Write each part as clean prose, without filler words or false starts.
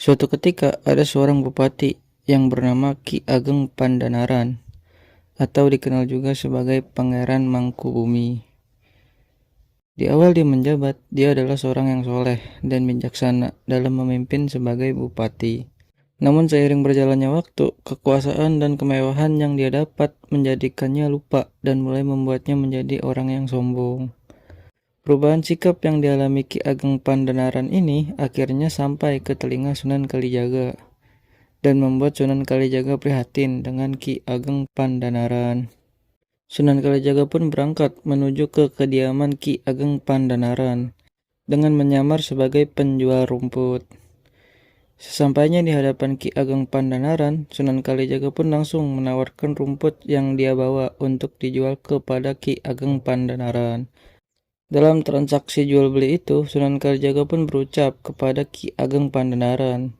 Suatu ketika ada seorang bupati yang bernama Ki Ageng Pandanaran atau dikenal juga sebagai Pangeran Mangkubumi. Di awal dia menjabat, dia adalah seorang yang soleh dan bijaksana dalam memimpin sebagai bupati. Namun seiring berjalannya waktu, kekuasaan dan kemewahan yang dia dapat menjadikannya lupa dan mulai membuatnya menjadi orang yang sombong. Perubahan sikap yang dialami Ki Ageng Pandanaran ini akhirnya sampai ke telinga Sunan Kalijaga dan membuat Sunan Kalijaga prihatin dengan Ki Ageng Pandanaran. Sunan Kalijaga pun berangkat menuju ke kediaman Ki Ageng Pandanaran dengan menyamar sebagai penjual rumput. Sesampainya di hadapan Ki Ageng Pandanaran, Sunan Kalijaga pun langsung menawarkan rumput yang dia bawa untuk dijual kepada Ki Ageng Pandanaran. Dalam transaksi jual beli itu, Sunan Kalijaga pun berucap kepada Ki Ageng Pandanaran,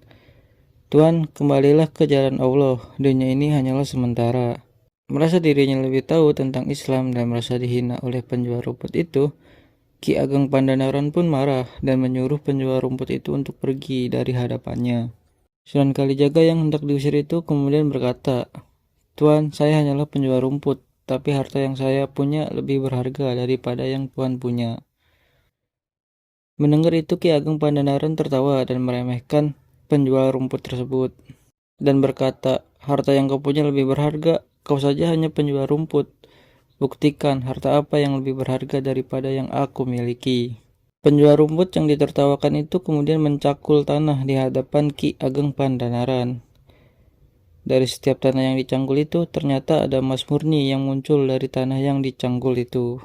"Tuan, kembalilah ke jalan Allah, dunia ini hanyalah sementara." Merasa dirinya lebih tahu tentang Islam dan merasa dihina oleh penjual rumput itu, Ki Ageng Pandanaran pun marah dan menyuruh penjual rumput itu untuk pergi dari hadapannya. Sunan Kalijaga yang hendak diusir itu kemudian berkata, "Tuan, saya hanyalah penjual rumput, tapi harta yang saya punya lebih berharga daripada yang Tuan punya." Mendengar itu Ki Ageng Pandanaran tertawa dan meremehkan penjual rumput tersebut dan berkata, "Harta yang kau punya lebih berharga, kau saja hanya penjual rumput. Buktikan harta apa yang lebih berharga daripada yang aku miliki." Penjual rumput yang ditertawakan itu kemudian mencakul tanah di hadapan Ki Ageng Pandanaran. Dari setiap tanah yang dicangkul itu, ternyata ada emas murni yang muncul dari tanah yang dicangkul itu.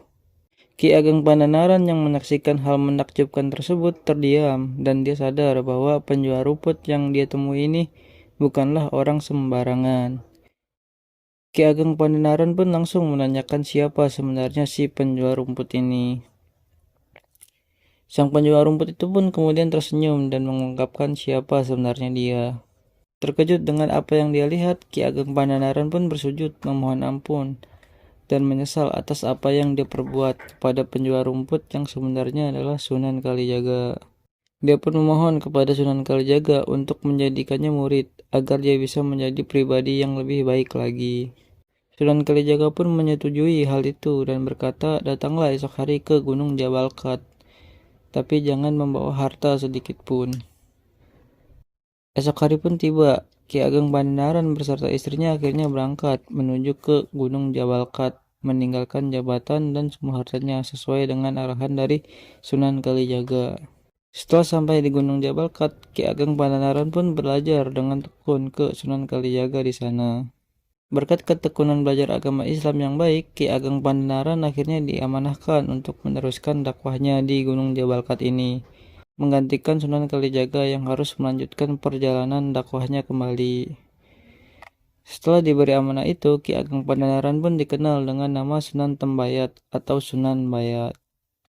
Ki Ageng Pandanaran yang menyaksikan hal menakjubkan tersebut terdiam dan dia sadar bahwa penjual rumput yang dia temui ini bukanlah orang sembarangan. Ki Ageng Pandanaran pun langsung menanyakan siapa sebenarnya si penjual rumput ini. Sang penjual rumput itu pun kemudian tersenyum dan mengungkapkan siapa sebenarnya dia. Terkejut dengan apa yang dia lihat, Ki Ageng Pandanaran pun bersujud memohon ampun dan menyesal atas apa yang dia perbuat kepada penjual rumput yang sebenarnya adalah Sunan Kalijaga. Dia pun memohon kepada Sunan Kalijaga untuk menjadikannya murid agar dia bisa menjadi pribadi yang lebih baik lagi. Sunan Kalijaga pun menyetujui hal itu dan berkata, "Datanglah esok hari ke Gunung Jabal Khat, tapi jangan membawa harta sedikit pun." Esok hari pun tiba, Ki Ageng Pandanaran beserta istrinya akhirnya berangkat menuju ke Gunung Jabal Khat, meninggalkan jabatan dan semua hartanya sesuai dengan arahan dari Sunan Kalijaga. Setelah sampai di Gunung Jabal Khat, Ki Ageng Pandanaran pun belajar dengan tekun ke Sunan Kalijaga di sana. Berkat ketekunan belajar agama Islam yang baik, Ki Ageng Pandanaran akhirnya diamanahkan untuk meneruskan dakwahnya di Gunung Jabal Khat ini, menggantikan Sunan Kalijaga yang harus melanjutkan perjalanan dakwahnya kembali. Setelah diberi amanah itu, Ki Ageng Pandanaran pun dikenal dengan nama Sunan Tembayat atau Sunan Bayat.